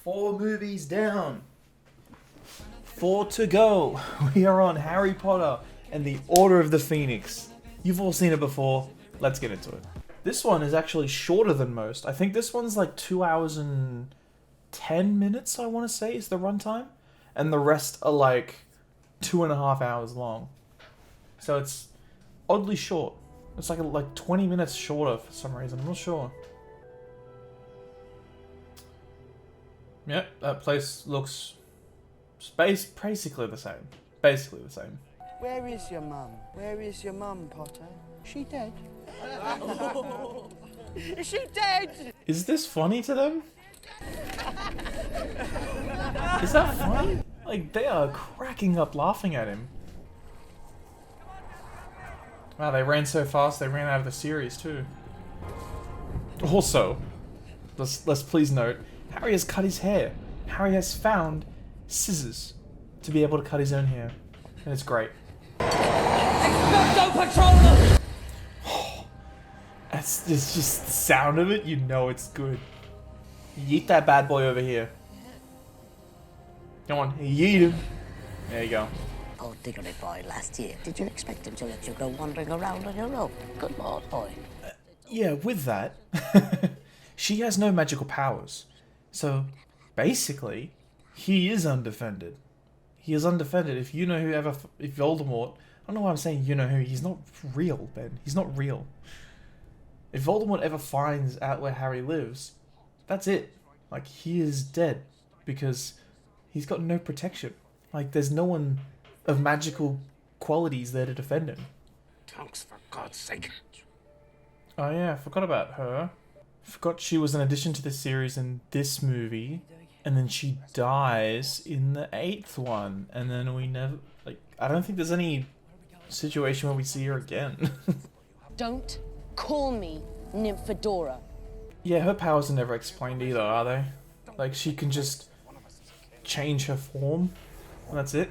4 movies down. 4 to go. We are on Harry Potter and the Order of the Phoenix. You've all seen it before. Let's get into it. This one is actually shorter than most. I think this one's like 2 hours and 10 minutes, I want to say, is the runtime. And the rest are like 2.5 hours long. So it's oddly short. It's like 20 minutes shorter for some reason. I'm not sure. Yep, that place looks basically the same. Basically the same. Where is your mum? Where is your mum, Potter? She dead? Is she dead? Is this funny to them? Is that funny? Like, they are cracking up laughing at him. Wow, they ran so fast they ran out of the series too. Also, let's please note, Harry has cut his hair. Harry has found scissors to be able to cut his own hair. And it's great. Expecto Patronum! It's just the sound of it, you know it's good. Yeet that bad boy over here. Come on, yeet him. There you go. Oh, Diggory boy, last year, did you expect him to let you go wandering around on your own? Good lord, boy. Yeah, with that, she has no magical powers. So, basically, he is undefended. He is undefended. If Voldemort... I don't know why I'm saying you know who. He's not real, Ben. He's not real. If Voldemort ever finds out where Harry lives, that's it. Like, he is dead. Because he's got no protection. Like, there's no one of magical qualities there to defend him. Tonks, for God's sake. Oh yeah, I forgot about her. Forgot she was an addition to the series in this movie. And then she dies in the 8th one. And then we never... Like, I don't think there's any situation where we see her again. Don't call me Nymphadora. Yeah, her powers are never explained either, are they? Like, she can just change her form. And that's it.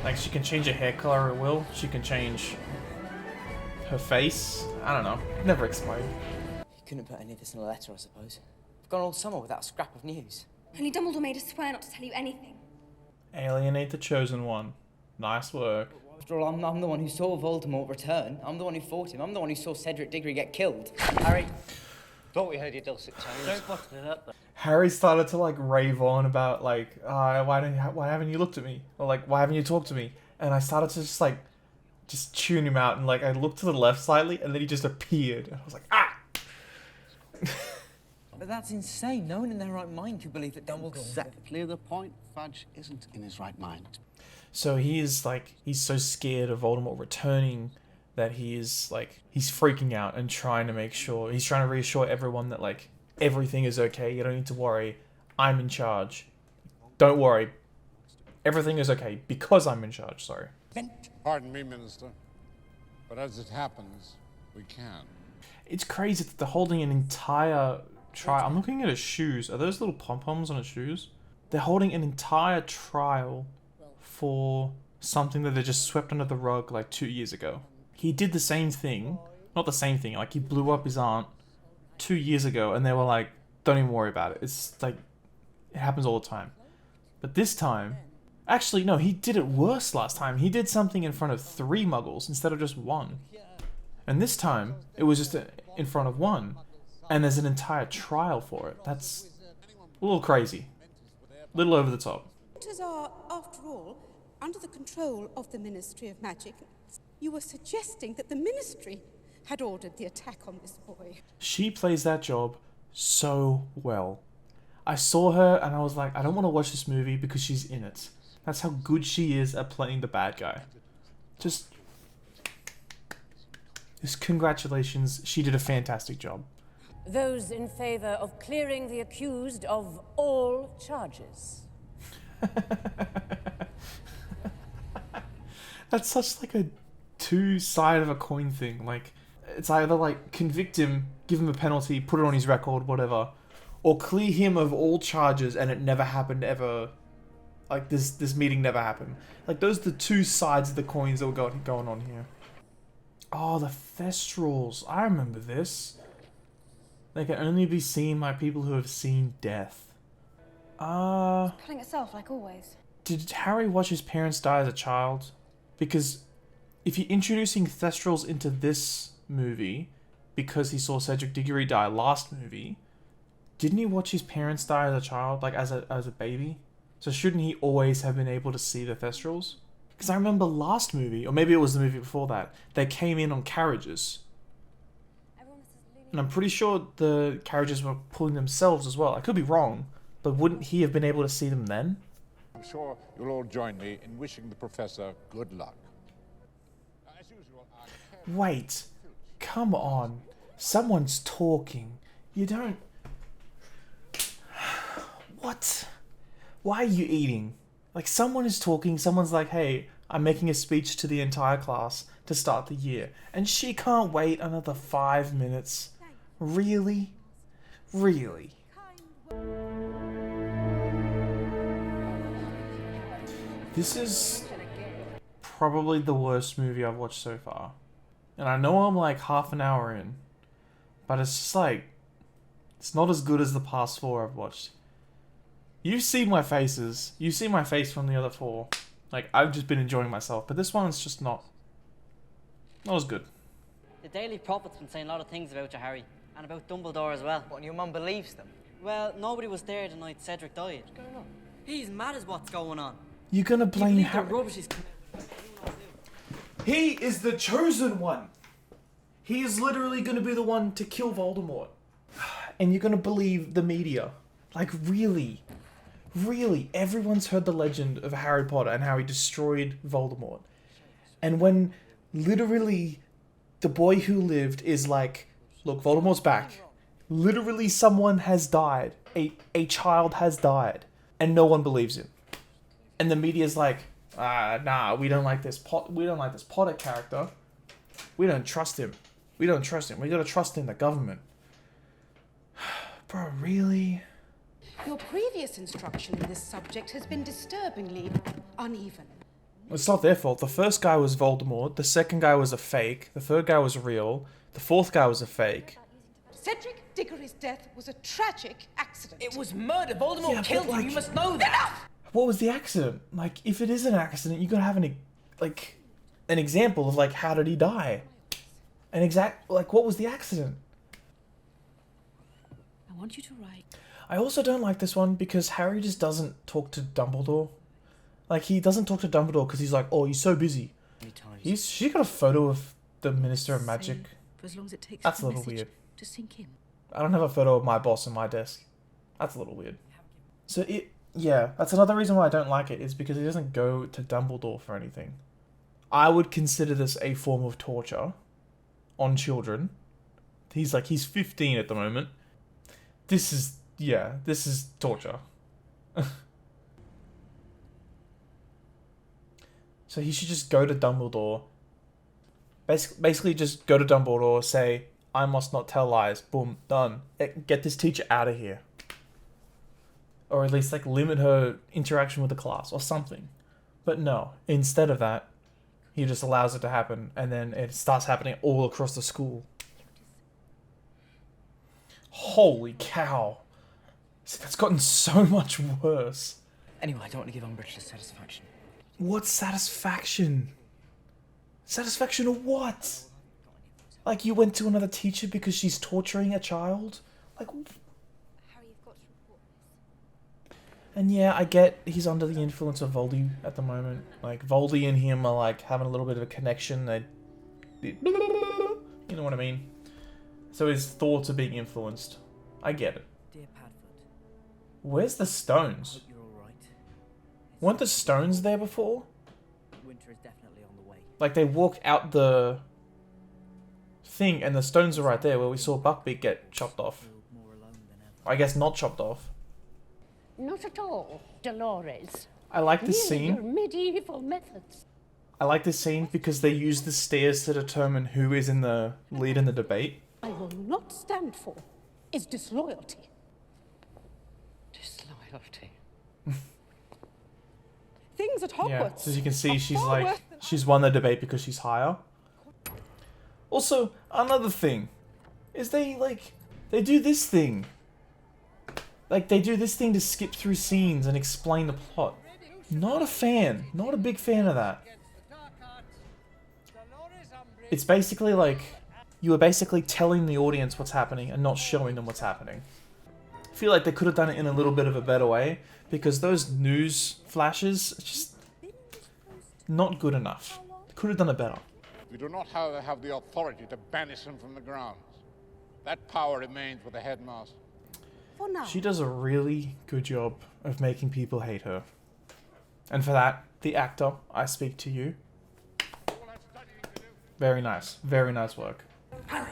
Like, she can change her hair color at will. She can change her face. I don't know. Never explained. You couldn't put any of this in a letter, I suppose. I've gone all summer without a scrap of news. Only Dumbledore made us swear not to tell you anything. Alienate the chosen one. Nice work. After all, I'm the one who saw Voldemort return. I'm the one who fought him. I'm the one who saw Cedric Diggory get killed. Harry, Thought we heard your dulcet tones. Don't bottle it up. Harry started to like rave on about like, why haven't you looked at me? Or like, why haven't you talked to me? And I started to just tune him out, and like I looked to the left slightly, and then he just appeared, and I was like, ah! but that's insane. No one in their right mind could believe that Dumbledore... Exactly the point. Fudge isn't in his right mind. So he's so scared of Voldemort returning that he's freaking out and trying to reassure everyone that like everything is okay. You don't need to worry. I'm in charge. Don't worry. Everything is okay because I'm in charge. Sorry. Pardon me, Minister, but as it happens, we can. It's crazy that they're holding an entire trial. I'm looking at his shoes. Are those little pom-poms on his shoes? They're holding an entire trial for something that they just swept under the rug like 2 years ago. He did the same thing. Not the same thing. Like, he blew up his aunt 2 years ago, and they were like, don't even worry about it. It's like, it happens all the time. But this time... Actually, no, he did it worse last time. He did something in front of 3 muggles instead of just 1. And this time, it was just in front of 1. And there's an entire trial for it. That's a little crazy. A little over the top. Matters are, after all, under the control of the Ministry of Magic. You were suggesting that the Ministry had ordered the attack on this boy. She plays that job so well. I saw her and I was like, I don't want to watch this movie because she's in it. That's how good she is at playing the bad guy. Just congratulations, she did a fantastic job. Those in favor of clearing the accused of all charges. That's such like a two-side of a coin thing. Like, it's either like convict him, give him a penalty, put it on his record, whatever, or clear him of all charges and it never happened ever. Like, this meeting never happened. Like, those are the two sides of the coins that were going on here. Oh, the Thestrals. I remember this. They can only be seen by people who have seen death. Killing itself, like always. Did Harry watch his parents die as a child? Because if you're introducing Thestrals into this movie because he saw Cedric Diggory die last movie, didn't he watch his parents die as a child, like as a baby? So shouldn't he always have been able to see the Thestrals? Because I remember last movie, or maybe it was the movie before that, they came in on carriages. And I'm pretty sure the carriages were pulling themselves as well. I could be wrong, but wouldn't he have been able to see them then? I'm sure you'll all join me in wishing the professor good luck. As usual, Wait, come on. Someone's talking. You don't... What? Why are you eating? Like, someone is talking, someone's like, hey, I'm making a speech to the entire class to start the year. And she can't wait another 5 minutes. Really? Really? This is probably the worst movie I've watched so far. And I know I'm like half an hour in, but it's just like, it's not as good as the past 4 I've watched. You've seen my faces. You've seen my face from the other 4. Like, I've just been enjoying myself, but this one's just not as good. The Daily Prophet's been saying a lot of things about you, Harry, and about Dumbledore as well. What, and your mum believes them? Well, nobody was there the night Cedric died. What's going on? He's mad as what's going on. You're gonna blame The Harry? rubbish he's coming out. He is the chosen one. He is literally gonna be the one to kill Voldemort. And you're gonna believe the media. Like, really? Really? Everyone's heard the legend of Harry Potter and how he destroyed Voldemort. And when literally the boy who lived is like, look, Voldemort's back. Literally someone has died. A child has died. And no one believes him. And the media's like, nah, we don't like this Potter character. We don't trust him. We don't trust him. We gotta trust in the government. Bro, really? Your previous instruction in this subject has been disturbingly uneven. It's not their fault. The first guy was Voldemort. The second guy was a fake. The third guy was real. The fourth guy was a fake. Cedric Diggory's death was a tragic accident. It was murder. Voldemort Yeah, killed but, him. like- You must know that. What was the accident? Like, if it is an accident, you gotta have an example of, like, how did he die? What was the accident? I want you to write. I also don't like this one because Harry just doesn't talk to Dumbledore. Like, he doesn't talk to Dumbledore because he's like, oh, he's so busy. She got a photo of the Minister of Magic. For as long as it takes That's a the little message weird. to sink in. I don't have a photo of my boss on my desk. That's a little weird. So yeah, that's another reason why I don't like it, is because he doesn't go to Dumbledore for anything. I would consider this a form of torture on children. He's 15 at the moment. This is torture. So he should just go to Dumbledore. Basically just go to Dumbledore, say, I must not tell lies. Boom, done. Get this teacher out of here. Or at least, limit her interaction with the class or something. But no, instead of that, he just allows it to happen, and then it starts happening all across the school. Holy cow. That's gotten so much worse. Anyway, I don't want to give Umbridge dissatisfaction. What satisfaction? Satisfaction of what? Like, you went to another teacher because she's torturing a child? Like, Harry, you've got to report this. and yeah, I get he's under the influence of Voldy at the moment. Like, Voldy and him are, having a little bit of a connection. You know what I mean? So his thoughts are being influenced. I get it. Dear Padfoot, Where's the stones? hope you're all right. Weren't the stones there before? Winter is definitely on the way. Like, they walk out the thing and the stones are right there where we saw Buckbeak get chopped off. Feel more alone than ever. I guess not chopped off. Not at all, Dolores. I like this Merely your scene. medieval methods. I like this scene because they use the stairs to determine who is in the lead in the debate. I will not stand for is disloyalty. Disloyalty. Things at Hogwarts. Yeah, so as you can see, are she's far worse than she's won the debate because she's higher. Also, another thing is they do this thing. Like, they do this thing to skip through scenes and explain the plot. Not a fan. Not a big fan of that. It's basically like, you are basically telling the audience what's happening and not showing them what's happening. I feel like they could have done it in a little bit of a better way, because those news flashes are just not good enough. Could have done it better. We do not, however, have the authority to banish him from the grounds. That power remains with the headmaster. For now. She does a really good job of making people hate her. And for that, the actor, I speak to you. Very nice. Very nice work. Harry!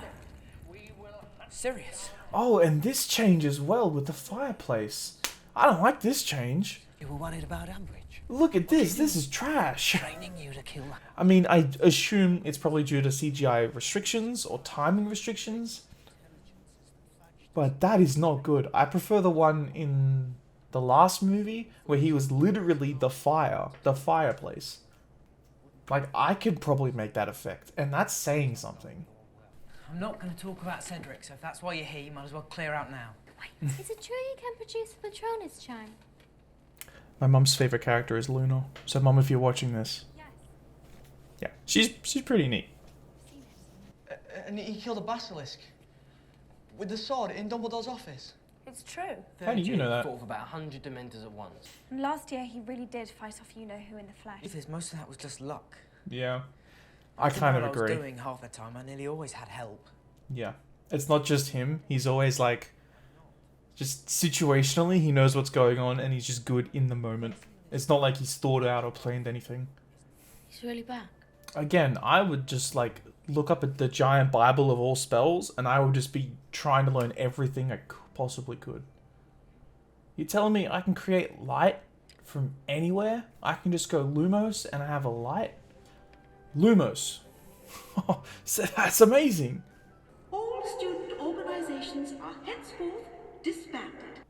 Serious? Oh, and this change as well with the fireplace. I don't like this change. You were worried about Ambridge? Look at this. This is trash. Training you to kill. I mean, I assume it's probably due to CGI restrictions or timing restrictions. But that is not good. I prefer the one in the last movie where he was literally the fireplace. Like, I could probably make that effect, and that's saying something. I'm not going to talk about Cedric, so if that's why you're here, you might as well clear out now. Wait, is it true you can produce a Patronus chime? My mum's favourite character is Luna. So, Mum, if you're watching this... Yes. Yeah, she's pretty neat. And he killed a basilisk. With the sword in Dumbledore's office. It's true. How do you know that? Fought with about 100 Dementors at once. And last year he really did fight off you-know-who in the flesh. If there's most of that was just luck. Yeah. I kind of What I agree. was doing half the time, I nearly always had help. Yeah. It's not just him. He's always like... Just situationally, he knows what's going on and he's just good in the moment. It's not like he's thought out or planned anything. He's really back. Again, I would just like look up at the giant Bible of all spells and I would just be trying to learn everything I possibly could. You're telling me I can create light from anywhere? I can just go Lumos and I have a light? Lumos. So that's amazing. All student organizations are henceforth disbanded.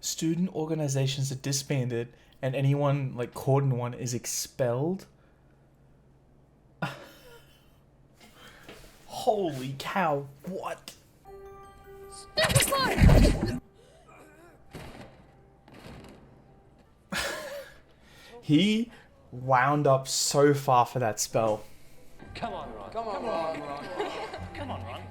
Student organizations are disbanded and anyone like caught in one is expelled? Holy cow, what? He wound up so far for that spell. Come on, Ron. Come on, Ron. Come on, Ron.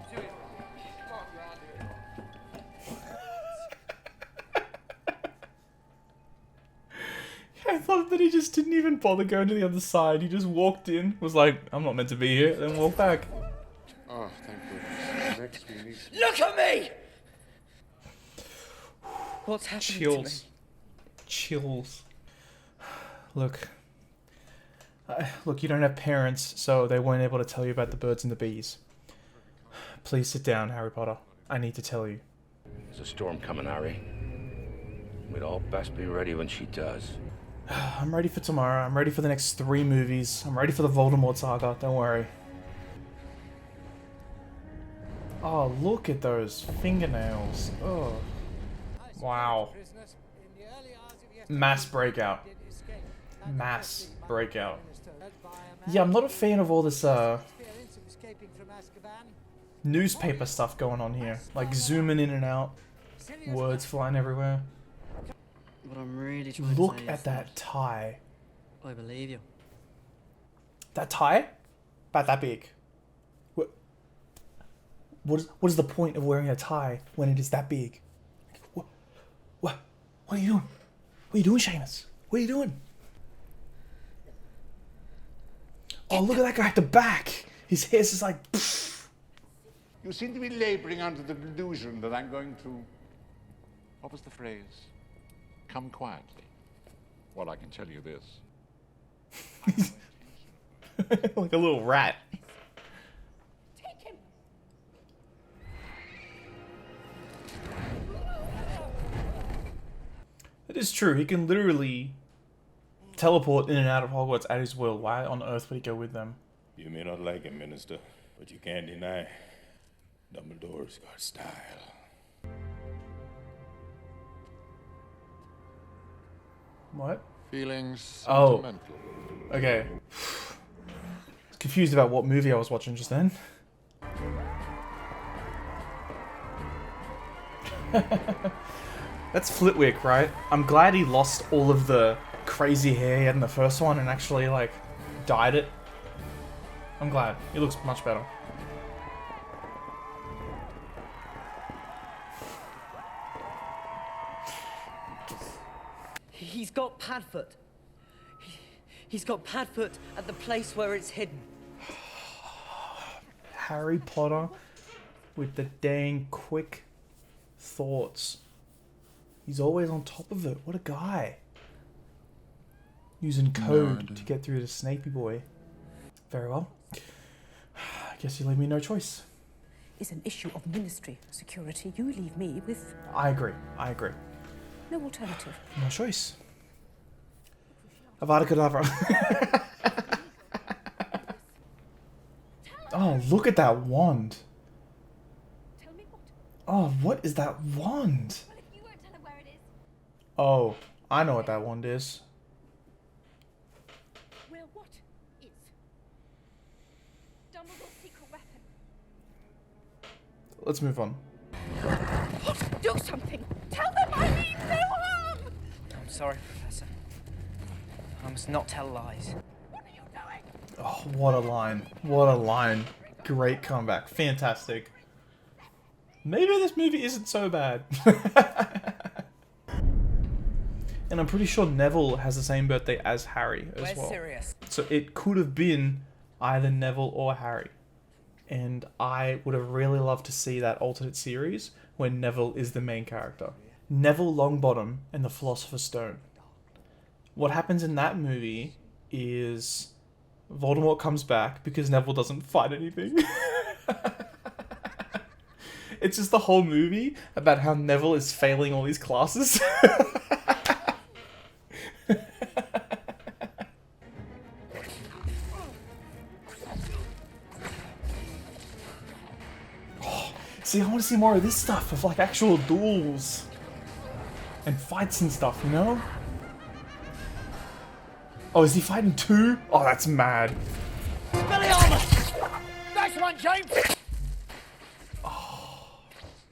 I thought that he just didn't even bother going to the other side. He just walked in, was like, I'm not meant to be here, then walked back. Oh, thank goodness. Next we need... Look at me! What's happening to me? Chills. Look. Look, you don't have parents, so they weren't able to tell you about the birds and the bees. Please sit down, Harry Potter. I need to tell you. There's a storm coming, Harry. We'd all best be ready when she does. I'm ready for tomorrow. I'm ready for the next 3 movies. I'm ready for the Voldemort saga. Don't worry. Oh, look at those fingernails. Oh. Wow. Mass breakout. Mass breakout. Yeah, I'm not a fan of all this, newspaper stuff going on here. Like, zooming in and out. Words flying everywhere. What I'm really trying Look to say at that tie. I believe you. That tie? About that big. What is the point of wearing a tie when it is that big? What are you doing? What are you doing, Seamus? What are you doing? Oh, look at that guy at the back. His hair's just like... Pfft. You seem to be laboring under the delusion that I'm going to... What was the phrase? Come quietly. Well, I can tell you this. Like a little rat. Take him. It is true. He can literally teleport in and out of Hogwarts at his will. Why on earth would he go with them? You may not like him, Minister, but you can't deny Dumbledore's got style. What? Feelings sentimental. Oh. Okay. Confused about what movie I was watching just then. That's Flitwick, right? I'm glad he lost all of the crazy hair he had in the first one and actually, like, dyed it. I'm glad. He looks much better. He's got Padfoot. He's got Padfoot at the place where it's hidden. Harry Potter with the dang quick thoughts. He's always on top of it. What a guy. Using code to get through to Snapey Boy. Very well. I guess you leave me no choice. Is an issue of ministry security. You leave me with I agree. I agree. no alternative. No choice. Avada Kedavra. Oh, look at that wand. Oh, what is that wand? Oh, I know what that wand is. Well, what is Dumbledore's secret weapon? Let's move on. Do something! Tell them I mean no harm! I'm sorry, Professor. I must not tell lies. Oh, what a line. What a line. Great comeback. Fantastic. Maybe this movie isn't so bad. And I'm pretty sure Neville has the same birthday as Harry as well. Sirius? So it could have been either Neville or Harry. And I would have really loved to see that alternate series where Neville is the main character. Neville Longbottom and the Philosopher's Stone. What happens in that movie is Voldemort comes back because Neville doesn't fight anything. It's just the whole movie about how Neville is failing all these classes. See, I want to see more of this stuff, of like actual duels and fights and stuff, you know? Oh, is he fighting two? Oh, that's mad. Billy Armour! Nice one, James! Oh,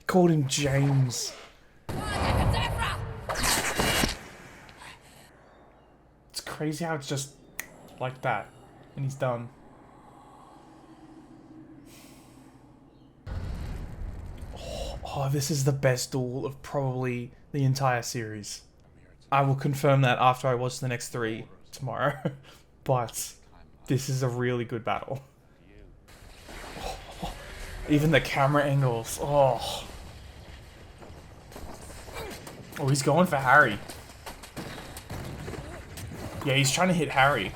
called him James. It's crazy how it's just like that, and he's done. Oh, this is the best duel of probably the entire series. I will confirm that after I watch the next 3 tomorrow. But this is a really good battle. Oh, even the camera angles. Oh. Oh, he's going for Harry. Yeah, he's trying to hit Harry.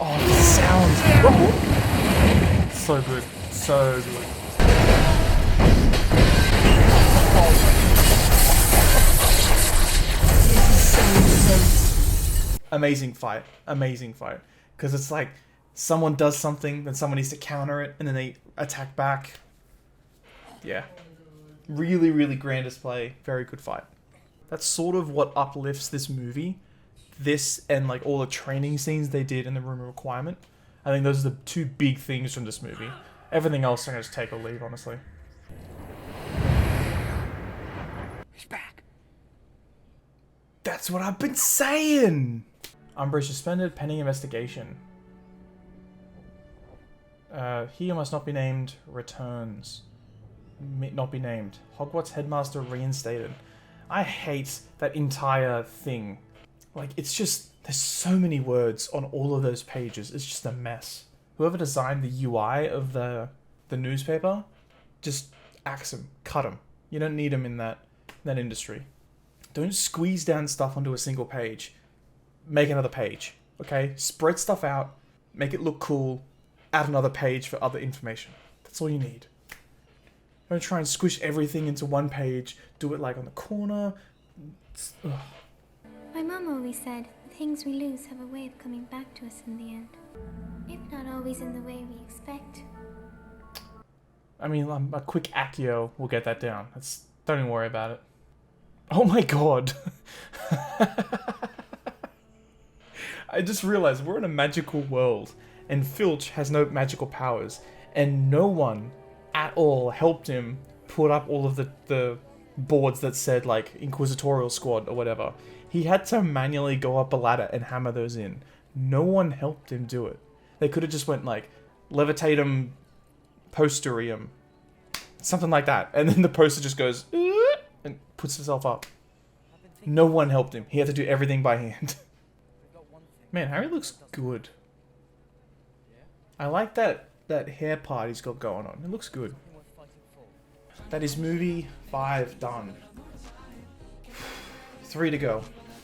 Oh, the sound. So good. So good. Amazing fight. Amazing fight. Because it's like, someone does something, then someone needs to counter it, and then they attack back. Yeah. Really, really grand display. Very good fight. That's sort of what uplifts this movie. This and like all the training scenes they did in the Room of Requirement. I think those are the 2 big things from this movie. Everything else I'm going to just take or leave, honestly. He's back. That's what I've been saying! Umbridge suspended pending investigation. He who must not be named returns. Not be named. Hogwarts headmaster reinstated. I hate that entire thing. Like, it's just, there's so many words on all of those pages. It's just a mess. Whoever designed the UI of the newspaper, just axe him, cut him. You don't need him in that industry. Don't squeeze down stuff onto a single page. Make another page, okay? Spread stuff out, make it look cool, add another page for other information. That's all you need. Don't try and squish everything into one page. Do it like on the corner. Ugh. My mum always said, the things we lose have a way of coming back to us in the end. If not always in the way we expect. I mean, a quick Accio will get that down. Don't even worry about it. Oh my god. I just realized we're in a magical world. and Filch has no magical powers, and no one at all helped him put up all of the boards that said like Inquisitorial Squad or whatever. He had to manually go up a ladder and hammer those in. No one helped him do it. They could have just went like levitatum posterium, something like that, and then the poster just goes and puts himself up. No one helped him. He had to do everything by hand. Man, Harry looks good. I like that hair part he's got going on. It looks good. That is movie 5 done. 3 to go.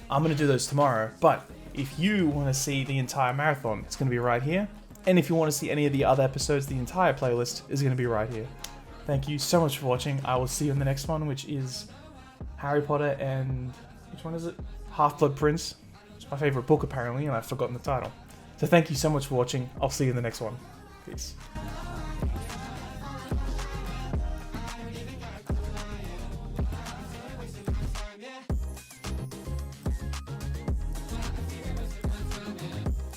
I'm going to do those tomorrow, but if you want to see the entire marathon, it's going to be right here. And if you want to see any of the other episodes, the entire playlist is going to be right here. Thank you so much for watching. I will see you in the next one, which is Harry Potter and... which one is it? Half-Blood Prince. It's my favorite book, apparently, and I've forgotten the title. So thank you so much for watching. I'll see you in the next one. Peace.